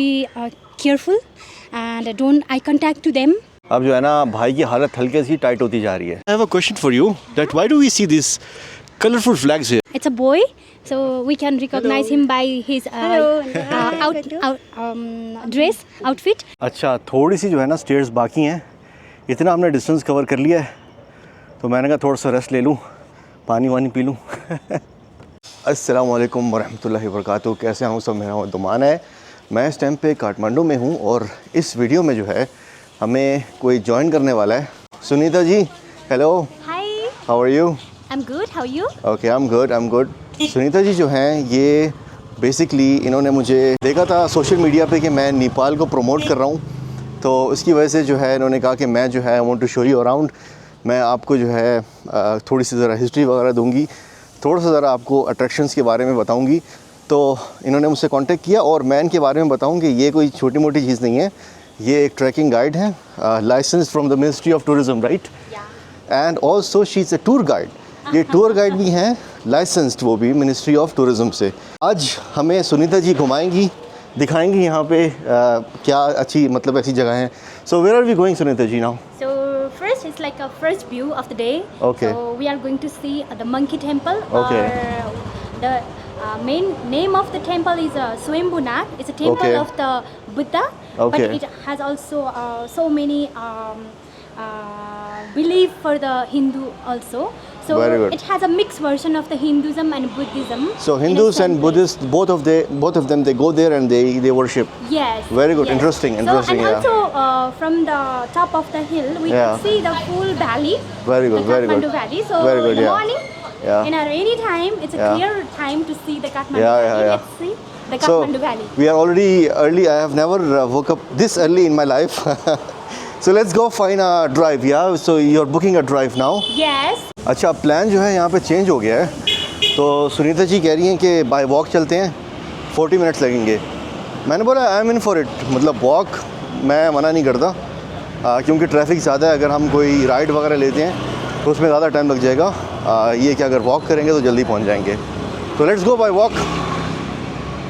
Be careful and don't eye contact to them. अब जो है ना भाई की हालत हल्के सी टाइट होती जा रही है. I have a question for you. That why do we see these colorful flags here? It's a boy, so we can recognize him by his dress outfit. अच्छा, थोड़ी सी जो है ना स्टेयर्स बाकी हैं. इतना हमने डिस्टेंस कवर कर लिया है, तो मैंने कहा थोड़ा सा रेस्ट ले लूँ, पानी वानी पी लूँ. अस्सलाम वालेकुम वरहमतुल्लाहि वबरकातुहू. कैसे हूँ सब? मेरा नाम दुमान है. मैं इस टाइम पे काठमांडू में हूँ और इस वीडियो में जो है हमें कोई ज्वाइन करने वाला है. Sunita ji, hello. Hi. How are you? I'm good. How are you? Okay, I am good. Sunita ji जो हैं ये बेसिकली इन्होंने मुझे देखा था सोशल मीडिया पे कि मैं नेपाल को प्रमोट कर रहा हूँ, तो उसकी वजह से जो है इन्होंने कहा कि मैं जो है I want to show you around. मैं आपको जो है थोड़ी सी ज़रा हिस्ट्री वगैरह दूंगी, थोड़ा सा ज़रा आपको अट्रैक्शंस के बारे में बताऊंगी. तो इन्होंने मुझसे कांटेक्ट किया और मैं इनके बारे में बताऊं कि ये कोई छोटी मोटी चीज़ नहीं है. ये एक ट्रैकिंग गाइड है, license from the ministry of tourism, right? And also she is a tour guide. ये टूर गाइड भी हैं, लाइसेंस्ड, वो भी मिनिस्ट्री ऑफ टूरिज़म से. आज हमें सुनीता जी घुमाएंगी, दिखाएंगी यहाँ पे क्या अच्छी मतलब ऐसी जगह हैं. So where are we going Sunita ji now? So first, it's like a first view of the day. Okay. So we are going to see the monkey temple. Okay. Or the main name of the temple is Swayambhu Nath. It's a temple Okay. of the Buddha. Okay. But it has also so many belief for the Hindu also. So Very good. it has a mixed version of the Hinduism and Buddhism. So in a Hindus same and place. Buddhists, both of them, they go there and they worship. Yes. Very good. Yes. Interesting, So, interesting, and yeah. also from the top of the hill, we Yeah. can see the full valley. Very good, the very good. Kathmandu Valley. So Very good, in the yeah. morning, Yeah. in a rainy time, it's a Yeah. clear time to see the Kathmandu Yeah, Valley. yeah, yeah. Let's see the So Kathmandu Valley. we are already early. I have never woke up this early in my life. So let's go find a drive. Yeah. So you're booking a drive now. Yes. अच्छा, plan जो है यहाँ पे change हो गया है. तो सुनीता जी कह रही हैं कि बाय वॉक चलते हैं, 40 मिनट्स लगेंगे. मैंने बोला I am in for it. मतलब वॉक मैं मना नहीं करता, क्योंकि ट्रैफिक ज़्यादा है. अगर हम कोई राइड वगैरह लेते हैं तो उसमें ज़्यादा टाइम लग जाएगा. ये कि अगर वॉक करेंगे तो जल्दी पहुँच जाएंगे. तो लेट्स गो बाय वॉक.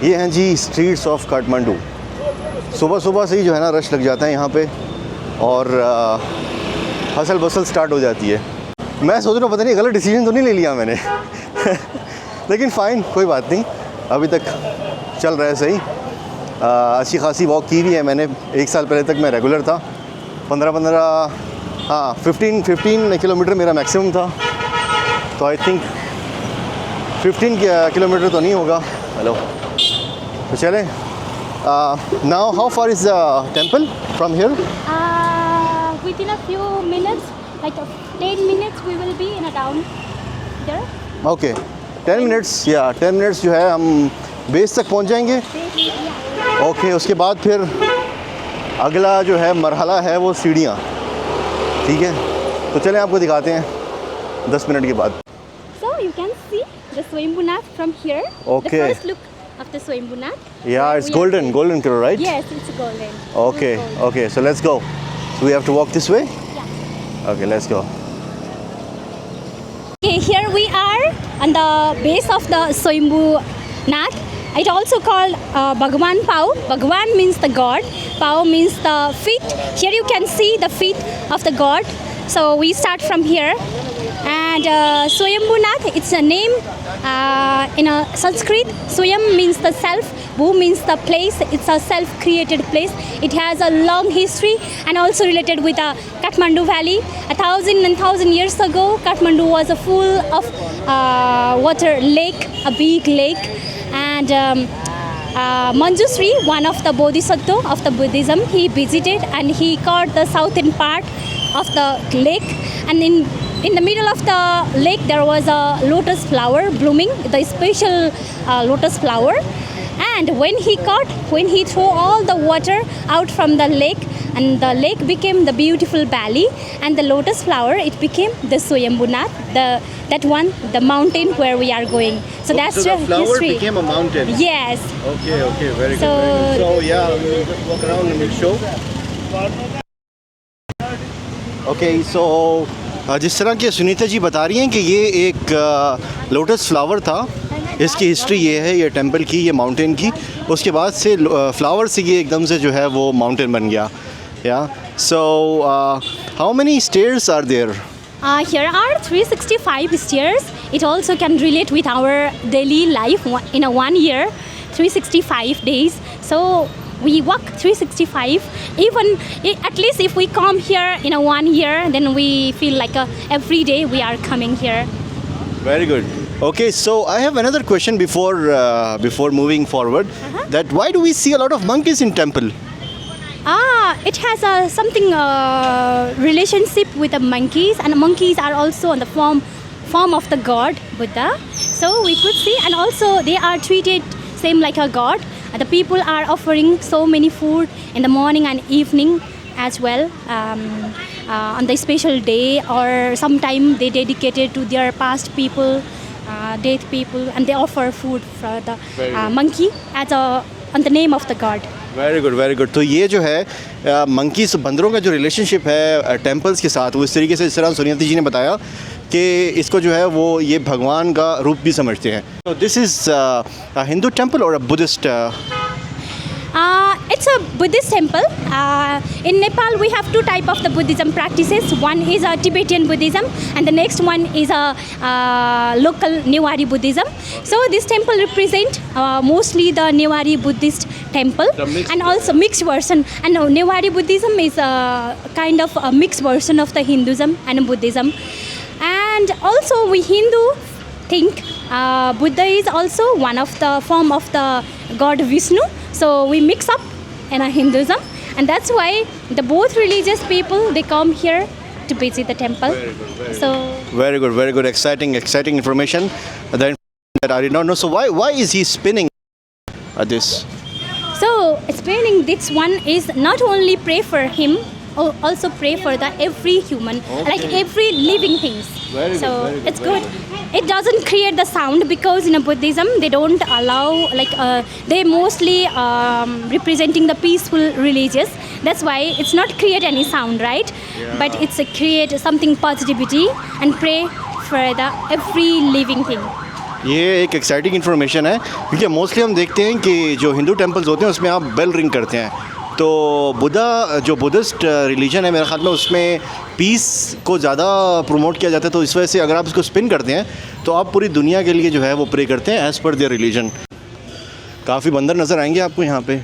ये हैं जी स्ट्रीट्स ऑफ काठमांडू. सुबह सुबह से ही जो है ना रश लग जाता है यहाँ पे और हसल बसल स्टार्ट हो जाती है. मैं सोच रहा हूँ पता नहीं गलत डिसीजन तो नहीं ले लिया मैंने. लेकिन फ़ाइन, कोई बात नहीं, अभी तक चल रहा है सही. अच्छी खासी वॉक की भी है मैंने. 1 साल पहले तक मैं रेगुलर था. 15 किलोमीटर मेरा मैक्सिमम था. तो आई थिंक 15 किलोमीटर तो नहीं होगा. हेलो, तो चलें. Now how far is the temple from here? Within a few minutes, like 10 minutes, we will be in a town there. Okay, 10 minutes या 10 मिनट्स जो है हम बेस तक पहुंच जाएंगे. ओके, उसके बाद फिर अगला जो है मरहला है वो सीढ़ियाँ. ठीक है, तो चलें आपको दिखाते हैं 10 मिनट के बाद. So you can see the Swayambhu Nath from here. Okay. The first look of the Swayambhu Nath. Yeah, it's golden color, right? Yes, it's golden. Okay, It's golden. okay, so let's go. So we have to walk this way? Yeah. Okay, let's go. Okay, here we are on the base of the Swayambhu Nath. It also called Bhagwan Pao. Bhagwan means the god. Pao means the feet. Here you can see the feet of the god. So we start from here. And Swayambhu Nath, it's a name in a Sanskrit. Swayam means the self. Bhu means the place. It's a self-created place. It has a long history and also related with the Kathmandu Valley. 1,000 years ago, Kathmandu was a full of water lake, a big lake. And Manjushri, one of the bodhisattva of the Buddhism, he visited and he caught the southern part of the lake. And in the middle of the lake, there was a lotus flower blooming, the special lotus flower. And when he threw all the water out from the lake, and the lake became the beautiful valley, and the lotus flower, it became the Swayambhu Nath, the mountain where we are going. So that's the the flower history. became a mountain. Yes. Okay, very So- good. So yeah, we'll just walk around and we'll show. Okay, so जिस तरह की सुनीता जी बता रही हैं कि ये एक lotus flower था इसकी हिस्ट्री ये है, ये टेंपल की, ये माउंटेन की, उसके बाद से फ्लावर से ये एकदम से जो है वो माउंटेन बन गया। या so how many stairs are there? Here are 365 stairs. It also can relate with our daily life in a 1 year, 365 days. So we walk 365. Even at least if we come here in a 1 year, then we feel like every day we are coming here. Very good. Okay, so I have another question before moving forward. That why do we see a lot of monkeys in temple? It has something relationship with the monkeys, and monkeys are also on the form of the god Buddha. So we could see, and also they are treated same like a god. The people are offering so many food in the morning and evening as well, on the special day, or sometime they dedicated to their past people, dead people, and they offer food for the monkey as on the name of the god. Very good, very good. तो ये जो है monkeys, बंदरों का जो relationship है temples के साथ, वो इस तरीके से, जिस तरह सुनीता जी ने बताया कि इसको जो है वो ये भगवान का रूप भी समझते हैं। तो दिस इज़ हिंदू टेंपल और a Buddhist? It's a Buddhist temple. In Nepal, we have two types of the Buddhism practices. One is a Tibetan Buddhism, and the next one is a local Newari Buddhism. So this temple represents mostly the Newari Buddhist temple, and also mixed version. And Newari Buddhism is a kind of a mixed version of the Hinduism and Buddhism. And also we Hindu think Buddha is also one of the form of the god Vishnu. So we mix up in a Hinduism, and that's why the both religious people, they come here to visit the temple. Very good, very good. Exciting information that I did not know. So why is he spinning this? So explaining this one is not only pray for him, also pray for the every human, like every living things. So it's good. It doesn't create the sound, because in a Buddhism they don't allow, like they mostly representing the peaceful religious. That's why it's not create any sound, right? But it's create something positivity and pray for the every living thing. ये एक exciting information है, क्योंकि mostly हम देखते हैं कि जो Hindu temples होते हैं उसमें आप बेल रिंग करते हैं। तो बुद्धा, जो बुद्धिस्ट रिलीजन है, मेरे ख्याल में उसमें पीस को ज़्यादा प्रमोट किया जाता है। तो इस वजह से अगर आप इसको स्पिन करते हैं तो आप पूरी दुनिया के लिए जो है वो प्रे करते हैं एज़ पर देयर रिलीजन। काफ़ी बंदर नज़र आएंगे आपको यहाँ पे,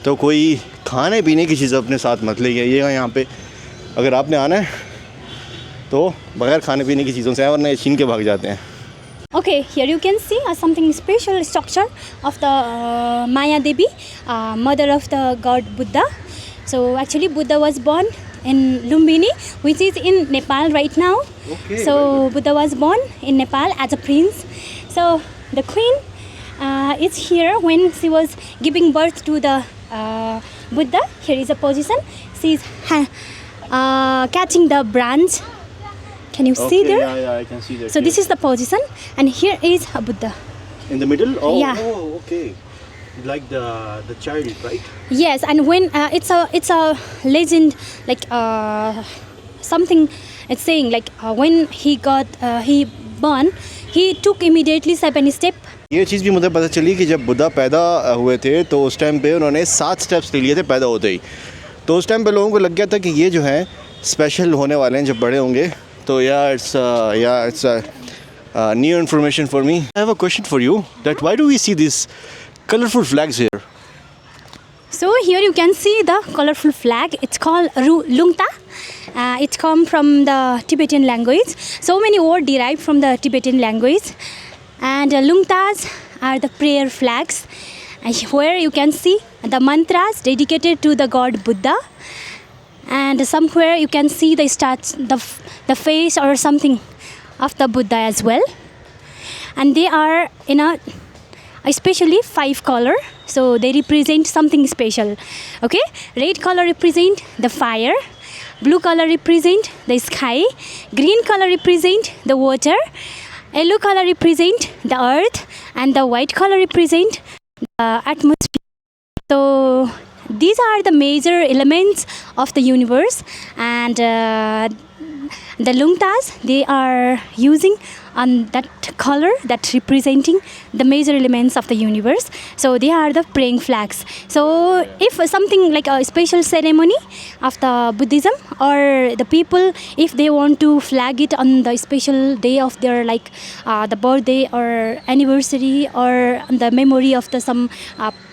तो कोई खाने पीने की चीज़ अपने साथ मत ले जाइएगा यहाँ पे। अगर आपने आना है तो बगैर खाने पीने की चीज़ों से आए, वरना ये छीन के भाग जाते हैं। Okay, here you can see something special structure of the Maya Devi, mother of the god Buddha. So actually Buddha was born in Lumbini, which is in Nepal right now. Okay, so Buddha was born in Nepal as a prince. So the queen is here when she was giving birth to the Buddha. Here is a position. She is catching the branch. Can you see there? Yeah, I can see that. So this is the position, and here is a Buddha. In the middle? Oh, Yeah. Oh, okay. Like the child, right? Yes, and when it's a legend, like something it's saying, like when he born, he took immediately 7 steps. ये चीज़ भी मुझे पता चली कि जब बुद्धा पैदा हुए थे तो उस टाइम पे उन्होंने 7 स्टेप्स ले लिए थे पैदा होते ही। तो उस टाइम पे लोगों को लग गया था कि ये जो है स्पेशल होने वाले हैं जब बड़े होंगे। So it's new information for me. I have a question for you. That why do we see these colorful flags here? So here you can see the colorful flag. It's called Lungta. It comes from the Tibetan language. So many words derived from the Tibetan language. And Lungtas are the prayer flags. And where you can see the mantras dedicated to the god Buddha. And somewhere you can see the face or something of the Buddha as well. And they are in especially 5 color, so they represent something special. Okay, red color represent the fire, blue color represent the sky, green color represent the water, yellow color represent the earth, and the white color represent the atmosphere. So these are the major elements of the universe, and the lungtas, they are using on that color that representing the major elements of the universe. So they are the praying flags. So if something like a special ceremony of the Buddhism, or the people, if they want to flag it on the special day of their like the birthday or anniversary or the memory of the some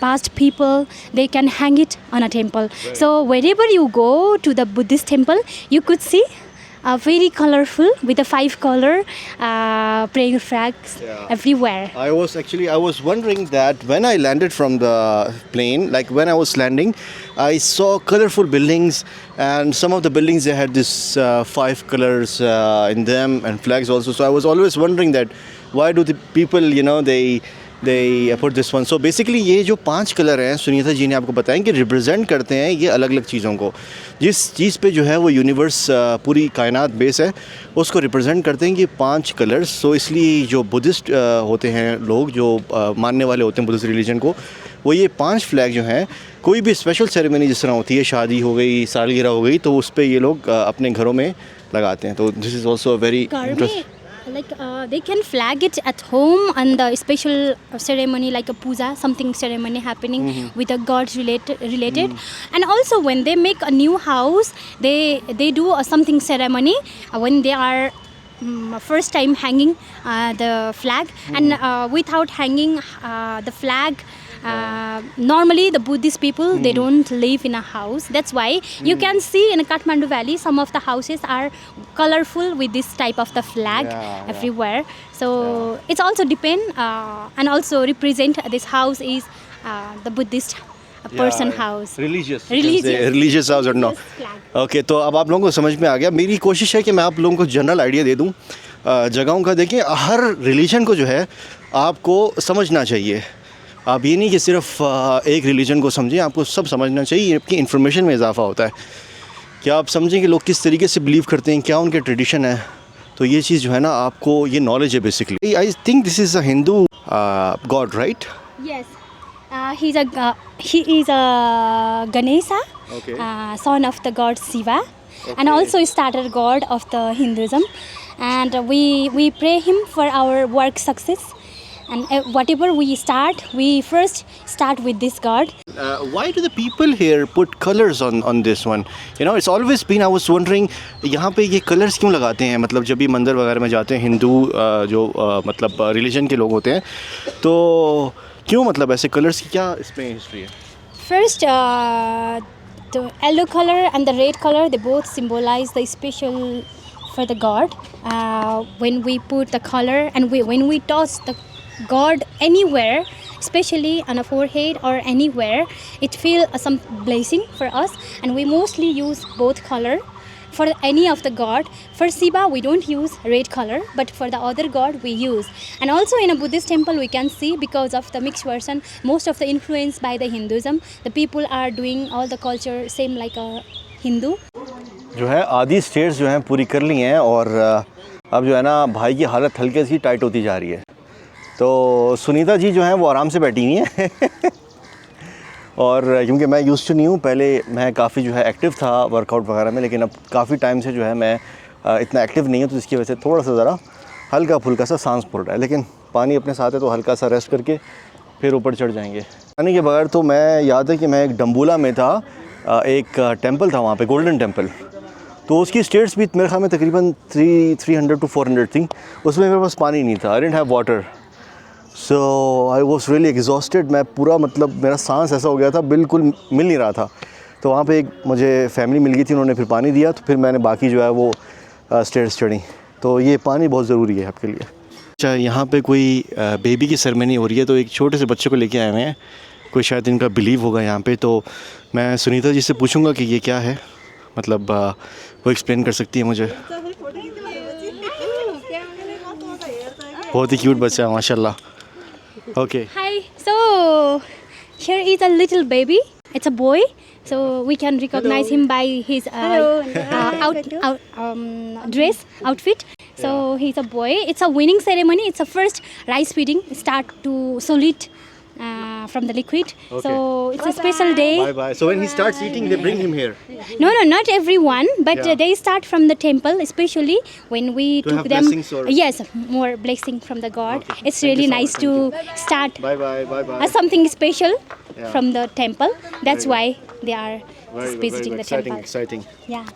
past people, they can hang it on a temple. So wherever you go to the Buddhist temple, you could see very colorful with the 5 color praying flags everywhere. I was wondering that when I landed from the plane, like when I was landing, I saw colorful buildings, and some of the buildings they had this 5 colors in them and flags also. So I was always wondering that why do the people, they put this one. So basically ये जो 5 colour हैं सुनीता जी ने आपको बताएं कि represent करते हैं ये अलग अलग चीज़ों को, जिस चीज़ पे जो है वो यूनिवर्स पूरी कायनात बेस है उसको रिप्रेजेंट करते हैं ये 5 कलर्स. सो इसलिए जो बुद्धिस्ट होते हैं लोग जो मानने वाले होते हैं बुद्धिस्ट रिलीजन को, वो ये 5 फ्लैग जो हैं कोई भी स्पेशल सेरेमनी जिस तरह होती है, शादी हो गई, सालगिरह हो गई, तो उस पर ये लोग अपने घरों में लगाते हैं. तो this is also very interesting. Like they can flag it at home on the special ceremony like a puja, something ceremony happening with a god related. And also when they make a new house, they do something ceremony when they are first time hanging the flag. And without hanging the flag, normally the Buddhist people they don't live in a house. That's why you can see in Kathmandu Valley some of the houses are colorful with this type of the flag everywhere. So it's also depend and also represent this house is the Buddhist person house. Religious house or no. Okay, तो अब आप लोगों को समझ में आ गया. मेरी कोशिश है कि मैं आप लोगों को जनरल आइडिया दे दूं जगहों का. देखिए हर रिलीजन को जो है आपको समझना चाहिए. आप ये नहीं कि सिर्फ एक रिलीजन को समझें, आपको सब समझना चाहिए. आपकी इन्फॉर्मेशन में इजाफा होता है. क्या आप समझें कि लोग किस तरीके से बिलीव करते हैं, क्या उनके ट्रेडिशन है, तो ये चीज़ जो है ना आपको ये नॉलेज है basically. I think this is a Hindu God, right? Yes. He is a Ganesha, son of the god Shiva, and also starter god of the Hinduism. And we pray him for our work success. And whatever we start, we first start with this god. Why do the people here put colors on this one? It's always been, I was wondering, यहाँ पे ये colors क्यों लगाते हैं? मतलब जब भी मंदिर वगैरह में जाते हैं हिंदू जो मतलब रिलीजन के लोग होते हैं, तो क्यों मतलब ऐसे colors की क्या इसमें हिस्ट्री है? First, the yellow color and the red color, they both symbolize the special for the god. When we put the color and when we toss the god anywhere, especially on a forehead or anywhere, it feels some blessing for us. And we mostly use both color for any of the god. For Shiva we don't use red color, but for the other god we use. And also in a Buddhist temple we can see, because of the mixed version, most of the influence by the Hinduism, the people are doing all the culture same like a Hindu. जो है आधी states जो हैं पूरी कर ली हैं, और अब जो है ना भाई की हालत हल्के सी टाइट होती जा रही है. तो सुनीता जी जो हैं वो आराम से बैठी हुई हैं और क्योंकि मैं यूज़ टू नहीं हूँ, पहले मैं काफ़ी जो है एक्टिव था वर्कआउट वगैरह में, लेकिन अब काफ़ी टाइम से जो है मैं इतना एक्टिव नहीं हूँ, तो इसकी वजह से थोड़ा सा ज़रा हल्का फुल्का सा सांस फूल रहा है. लेकिन पानी अपने साथ है तो हल्का सा रेस्ट करके फिर ऊपर चढ़ जाएंगे. पानी के बगैर तो मैं याद है कि मैं एक डम्बूला में था, एक टेम्पल था वहाँ पे, गोल्डन टेम्पल. तो उसकी स्टेट्स भी मेरे ख्याल में तकरीबन 300 to 400 थी. उसमें मेरे पास पानी नहीं था. I didn't have water. So I was really exhausted. मैं पूरा मतलब मेरा सांस ऐसा हो गया था, बिल्कुल मिल नहीं रहा था. तो वहाँ पे एक मुझे फैमिली मिल गई थी, उन्होंने फिर पानी दिया, तो फिर मैंने बाकी जो है वो स्टेयर्स चढ़ी. तो ये पानी बहुत ज़रूरी है आपके लिए. अच्छा, यहाँ पे कोई बेबी की सेरेमनी हो रही है, तो एक छोटे से बच्चे को लेके आए हुए हैं. कोई शायद इनका बिलीव होगा यहाँ पे. तो मैं सुनीता जी से पूछूँगा कि ये क्या है, मतलब वो एक्सप्लेन कर सकती है मुझे. बहुत ही क्यूट बच्चा है माशाल्लाह. Okay. Hi. So here is a little baby. It's a boy. So we can recognize him by his dress outfit. So he's a boy. It's a winning ceremony. It's a first rice feeding. Start to solid from the liquid. So it's a special day. Bye bye. So when he starts eating, they bring him here No, not everyone, but Yeah. they start from the temple, especially when we To took have them. blessings or- Yes, more blessing from the God. Okay. It's Thank really you so nice much. to start bye bye bye bye something special Yeah. from the temple. That's Very why they are very just visiting the exciting temple. exciting Yeah.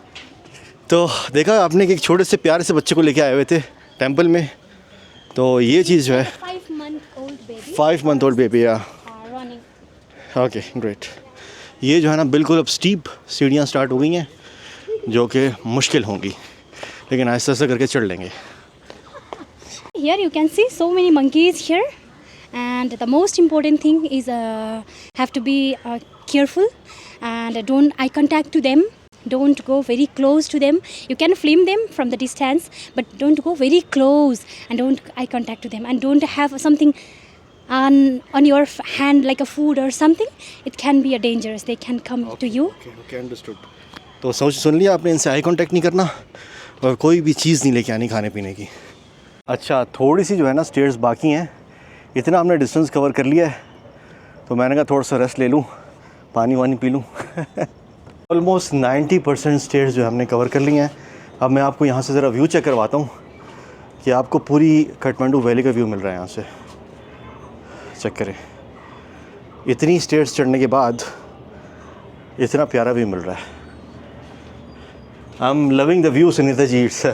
तो देखा आपने कि एक छोटे से प्यारे से बच्चे को लेके आए हुए थे टेंपल में तो ये चीज़ जो है 5-month-old baby 5 month old baby या running. ओके ग्रेट ये जो है ना बिल्कुल अब स्टीप सीढ़ियाँ स्टार्ट हो गई हैं जो कि मुश्किल होंगी लेकिन आहिस्ता आहिस्ता करके चढ़ लेंगे Here you can see so many monkeys here, and the most important thing is have to be careful and don't eye contact to them. Don't go very close to them. You can film them from the distance, but don't go very close and don't eye contact to them, and don't have something on your hand like a food or something. It can be dangerous. They can come to you. Okay understood तो सुन लिया आपने इनसे eye contact नहीं करना और कोई भी चीज़ नहीं लेके आनी खाने पीने की अच्छा थोड़ी सी जो है ना स्टेयर्स बाकी हैं इतना हमने डिस्टेंस कवर कर लिया है तो मैंने कहा थोड़ा सा रेस्ट ले लूँ पानी वानी पी लूँ ऑलमोस्ट 90% स्टेयर्स जो हमने कवर कर ली हैं अब मैं आपको यहाँ से ज़रा व्यू चेक करवाता हूँ कि आपको पूरी काठमांडू वैली का व्यू मिल रहा है यहाँ से चेक करें इतनी स्टेयर्स चढ़ने के बाद इतना प्यारा व्यू मिल रहा है I am loving the view Sunita ji it's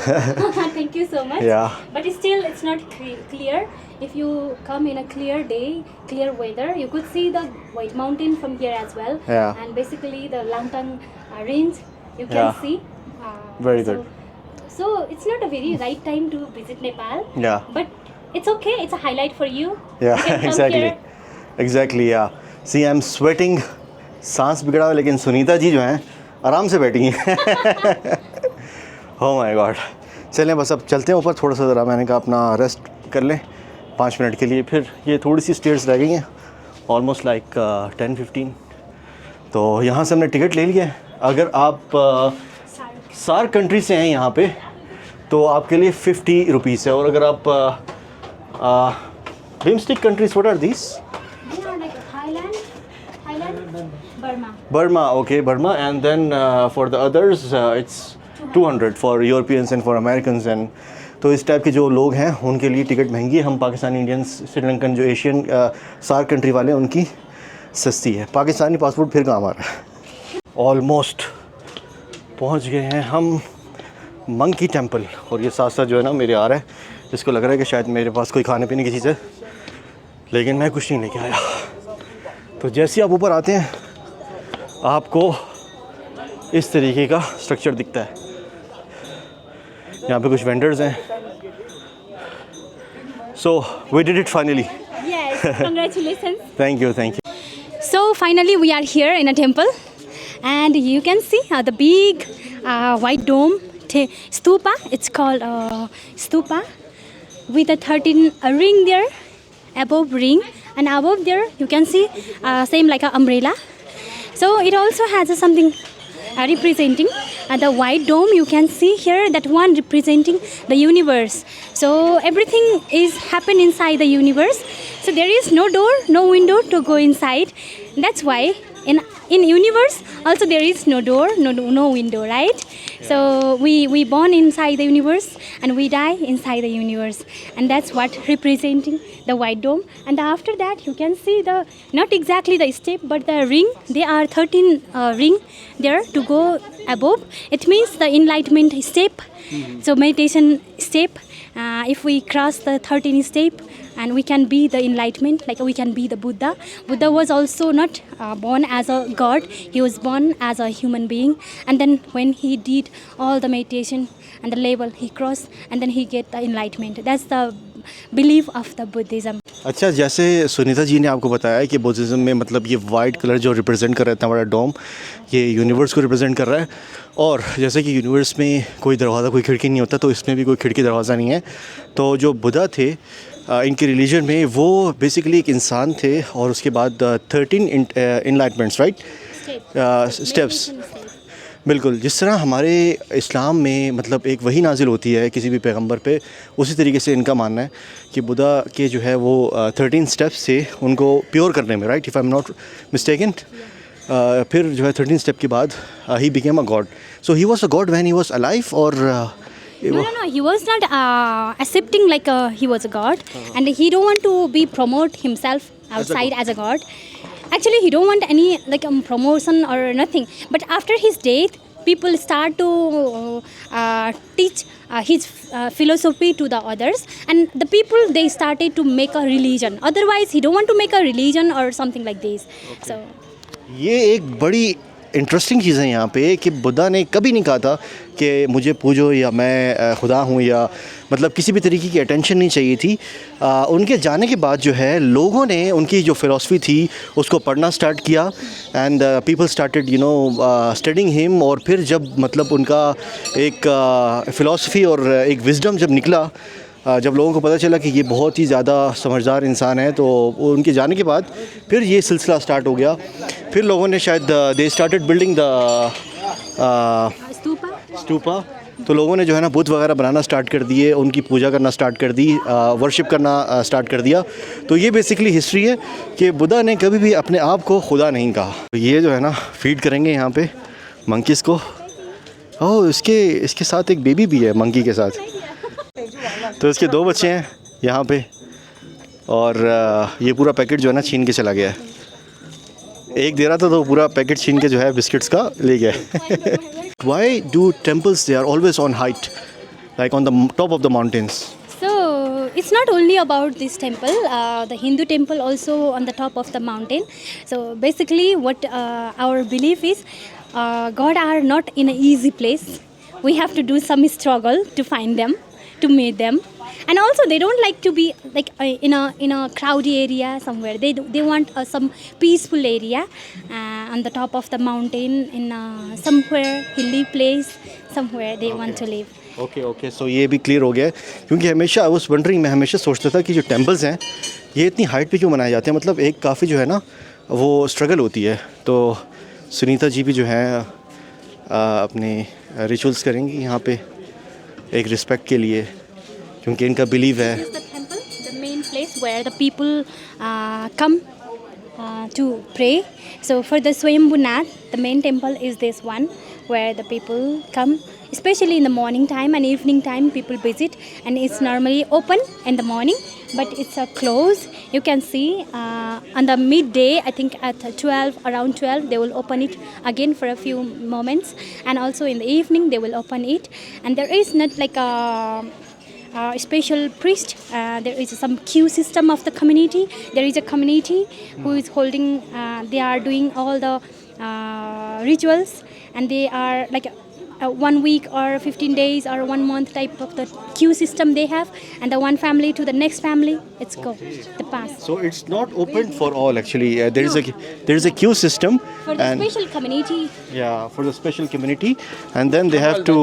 Thank you so much. Yeah. But still, it's not clear. If you come in a clear day, clear weather, you could see the White Mountain from here as well. Yeah. And basically the Langtang range you can Yeah. see. Very so, good. So it's not a very right time to visit Nepal. Yeah. But it's okay. It's a highlight for you. Yeah, You can come exactly. here. Exactly, yeah. See, I'm sweating. सांस बिगड़ा हुआ लेकिन सुनीता जी जो हैं आराम से बैठी हैं oh my god चलें बस अब चलते हैं ऊपर थोड़ा सा ज़रा मैंने कहा अपना रेस्ट कर लें 5 मिनट के लिए फिर ये थोड़ी सी स्टेयर्स रह गई हैं ऑलमोस्ट लाइक 10-15 तो यहाँ से हमने टिकट ले लिया है अगर आप सार कंट्री से हैं यहाँ पे तो आपके लिए 50 रुपीज़ है और अगर आप BIMSTEC countries what are this They are like Thailand, Burma. Burma, okay, Burma, and then for the others, it's 200 for Europeans and for Americans and तो इस टाइप के जो लोग हैं उनके लिए टिकट महंगी है हम पाकिस्तानी इंडियंस श्रीलंकन जो एशियन सार कंट्री वाले हैं उनकी सस्ती है पाकिस्तानी पासपोर्ट फिर काम आ रहा है ऑलमोस्ट पहुंच गए हैं हम मंकी टेंपल और ये साथ साथ जो है ना मेरे आ रहा है जिसको लग रहा है कि शायद मेरे पास कोई खाने पीने की चीज़ है लेकिन मैं कुछ नहीं लेके आया तो जैसे ही आप ऊपर आते हैं आपको इस तरीके का स्ट्रक्चर दिखता है यहाँ पे कुछ वेंडर्स हैं so we did it finally Yes, congratulations. Thank you So finally we are here in a temple and you can see the big white dome stupa. It's called stupa with a 13 ring there, above ring, and above there you can see same like an umbrella. So it also has something representing the white dome. You can see here that one representing the universe. So everything is happen inside the universe. So there is no door, no window to go inside. That's why in universe also there is no door, no window, right? So we born inside the universe and we die inside the universe, and that's what representing the white dome. And after that you can see the not exactly the step but the ring. There are 13 ring there to go above. It means the enlightenment step. So meditation step. If we cross the 13 step and we can be the enlightenment, like we can be the Buddha. Buddha was also not born as a god, he was born as a human being, and then when he did all the meditation and the level he crossed and then he get the enlightenment. That's the belief of the Buddhism. अच्छा जैसे सुनीता जी ने आपको बताया कि Buddhism में मतलब ये white colour जो रिप्रेजेंट कर रहा है इतना बड़ा डोम ये यूनिवर्स को रिप्रेजेंट कर रहा है और जैसे कि यूनिवर्स में कोई दरवाज़ा कोई खिड़की नहीं होता तो इसमें भी कोई खिड़की दरवाज़ा नहीं है तो जो बुद्धा थे इनके रिलीजन में वो बेसिकली एक इंसान थे और उसके बाद 13 इनलाइटमेंट्स राइट स्टेप्स बिल्कुल, जिस तरह हमारे इस्लाम में मतलब एक वही नाजिल होती है किसी भी पैगंबर पे, उसी तरीके से इनका मानना है कि बुद्धा के जो है वो 13 स्टेप्स से उनको प्योर करने में, right, if I am not mistaken, फिर जो है 13 स्टेप के बाद he became a God. So he was a God when he was alive, और No. He was not accepting like he was a god, and he don't want to be promote himself outside as a god. Actually, he don't want any like promotion or nothing. But after his death, people start to teach his philosophy to the others, and the people they started to make a religion. Otherwise, he don't want to make a religion or something like this. So. ये एक बड़ी interesting चीज़ है यहाँ पे कि बुद्धा ने कभी नहीं कहा था कि मुझे पूजो या मैं खुदा हूँ, या मतलब किसी भी तरीके की अटेंशन नहीं चाहिए थी. उनके जाने के बाद जो है लोगों ने उनकी जो फ़िलासफ़ी थी उसको पढ़ना स्टार्ट किया, and people started studying him. और फिर जब मतलब उनका एक फ़िलासफ़ी और एक विजडम जब निकला, जब लोगों को पता चला कि ये बहुत ही ज़्यादा समझदार इंसान है, तो उनके जाने के बाद फिर ये सिलसिला स्टार्ट हो गया. फिर लोगों ने शायद they started building the stupa. तो लोगों ने जो है ना बुत वगैरह बनाना स्टार्ट कर दिए, उनकी पूजा करना स्टार्ट कर दी, वर्शिप करना स्टार्ट कर दिया. तो ये बेसिकली हिस्ट्री है कि बुद्धा ने कभी भी अपने आप को खुदा नहीं कहा. तो ये जो है ना फीड करेंगे यहाँ पे मंकीज़ को. ओह, इसके साथ एक बेबी भी है मंकी के साथ. तो इसके 2 बच्चे हैं यहाँ पे, और ये पूरा पैकेट जो है ना छीन के चला गया है. एक दे रहा था तो पूरा पैकेट छीन के जो है बिस्किट्स का ले गया है. Why do temples they are always on height, like on the top of the mountains? So it's not only about this temple. The Hindu temple also on the top of the mountain. So basically, what our belief is, God are not in an easy place. We have to do some struggle to find them, to meet them, and also they don't like to be like in a crowded area somewhere. They want some peaceful area on the top of the mountain, in somewhere hilly place, somewhere they want to live. Okay. So ये भी clear हो गया है, क्योंकि हमेशा I was wondering, मैं हमेशा सोचता था कि जो टेम्पल्स हैं ये इतनी हाइट पे क्यों बनाए जाते हैं. मतलब एक काफ़ी जो है ना वो स्ट्रगल होती है. तो सुनीता जी भी जो है अपने रिचुअल्स करेंगी यहाँ पे एक रिस्पेक्ट के लिए, क्योंकि इनका बिलीव है. This is the temple, the main place where the people come to pray. So for the Swayambhu Nath, the main temple is this one where the people come, especially in the morning time and evening time people visit, and it's normally open in the morning, but it's closed. You can see on the midday, I think at 12, around 12, they will open it again for a few moments, and also in the evening they will open it. And there is not like a special priest. There is some queue system of the community. There is a community who is holding, they are doing all the rituals, and they are like 1 week or 15 days or 1 month type of the queue system they have, and the one family to the next family, it's go the pass. So it's not open for all actually. There is a queue system For the special community. Yeah, for the special community, and then they have to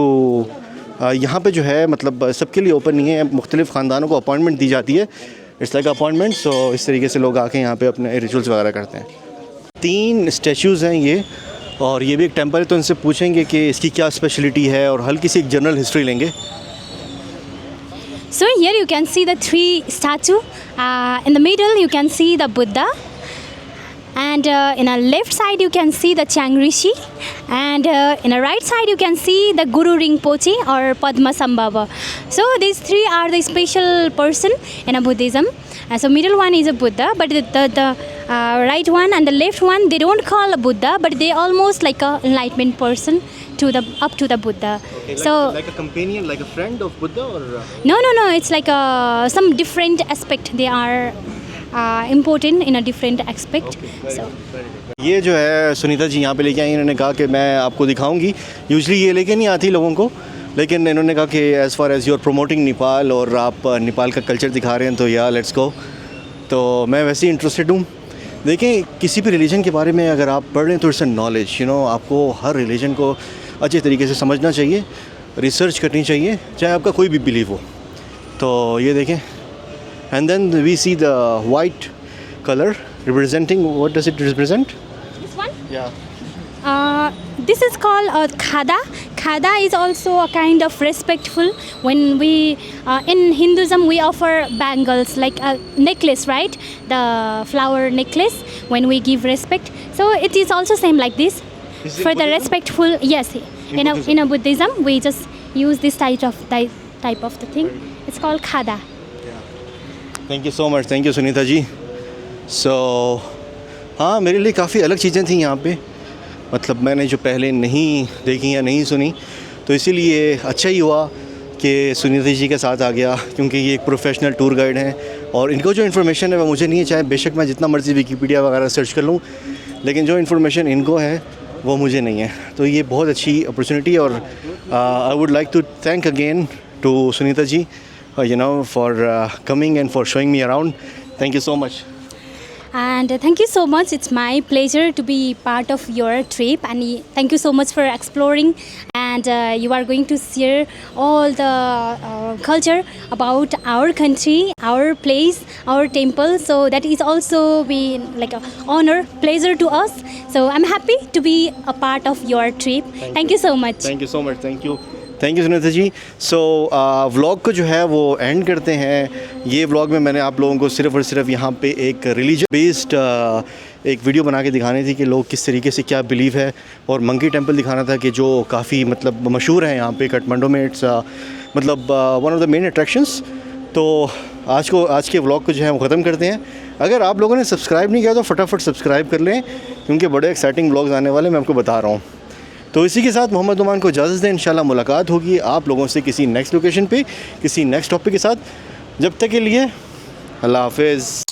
यहाँ पे जो है मतलब सबके लिए open नहीं है, मुख्तलिफ ख़ानदानों को अपॉइंटमेंट दी जाती है. It's like appointment. सो इस तरीके से लोग आके यहाँ पे अपने रिचुअल्स वगैरह करते हैं. 3 स्टैचूज़ हैं ये, और ये भी एक टेम्पल है, तो इनसे पूछेंगे कि इसकी क्या स्पेशलिटी है, और हल्की सी एक जनरल हिस्ट्री लेंगे. So here you can see the 3 statue. In the middle you can see the Buddha, and in a left side you can see the Chang Rishi, and in a right side you can see the Guru Rinpoche or Padmasambhava. So these 3 are the special person in a Buddhism. So middle one is a Buddha, but the right one and the left one, they don't call a Buddha, but they almost like a enlightenment person to the up to the Buddha. Okay, So like a companion, like a friend of Buddha, or no, it's like some different aspect. They are important in a different aspect. So ये जो है सुनीता जी यहाँ पे लेके आई. इन्होंने कहा कि मैं आपको दिखाऊंगी. यूजली ये लेके नहीं आती लोगों को, लेकिन इन्होंने कहा कि as far as you are promoting Nepal और आप नेपाल का कल्चर दिखा रहे हैं, तो या लेट्स गो. तो मैं वैसे ही इंटरेस्टेड हूँ. देखें, किसी भी रिलीजन के बारे में अगर आप पढ़ रहे हैं तो इट्स अ नॉलेज, आपको हर रिलीजन को अच्छे तरीके से समझना चाहिए, रिसर्च करनी चाहिए, चाहे आपका कोई भी बिलीव हो. तो ये देखें, and then we see the white colour representing, what does it represent? this one, या This is called khada. Khada is also a kind of respectful. When we in Hinduism we offer bangles like a necklace, right? The flower necklace. When we give respect, so it is also same like this. Is it For the Buddhism? respectful, yes. In a Buddhism, we just use this type of the thing. It's called khada. Thank you so much, thank you Sunita ji. So हाँ, मेरे लिए काफ़ी अलग चीज़ें थी यहाँ पे, मतलब मैंने जो पहले नहीं देखी या नहीं सुनी, तो इसीलिए अच्छा ही हुआ कि सुनीता जी के साथ आ गया, क्योंकि ये एक प्रोफेशनल टूर गाइड हैं और इनको जो इन्फॉर्मेशन है वो मुझे नहीं है. चाहे बेशक मैं जितना मर्ज़ी विकीपीडिया वगैरह सर्च कर लूँ, लेकिन जो इन्फॉर्मेशन इनको है वो मुझे नहीं है. तो ये बहुत अच्छी अपॉर्चुनिटी है और I would like to thank again to Sunita ji for coming and for showing me around. Thank you so much. And thank you so much. It's my pleasure to be part of your trip, and thank you so much for exploring. And you are going to share all the culture about our country, our place, our temple. So that is also be like a honor, pleasure to us. So I'm happy to be a part of your trip. Thank you so much. Thank you so much. Thank you Sunita ji. So vlog को जो है वो and करते हैं. ये vlog में मैंने आप लोगों को सिर्फ़ और सिर्फ यहाँ पे एक रिलीजन बेस्ड एक वीडियो बना के दिखानी थी कि लोग किस तरीके से क्या बिलीव है, और मंकी टेंपल दिखाना था कि जो काफ़ी मतलब मशहूर है यहाँ पे काठमांडू में. इट्स मतलब one of the main attractions. तो आज के व्लॉग को जो है वो ख़त्म करते हैं. अगर आप लोगों ने सब्सक्राइब नहीं किया तो फटाफट सब्सक्राइब कर लें, क्योंकि बड़े एक्साइटिंग व्लॉग्स आने वाले मैं आपको बता रहा हूँ. तो इसी के साथ मोहम्मद नुमान को इजाज़त दें. इंशाल्लाह मुलाकात होगी आप लोगों से किसी नेक्स्ट लोकेशन पे, किसी नेक्स्ट टॉपिक के साथ. जब तक के लिए अल्लाह हाफ़िज़.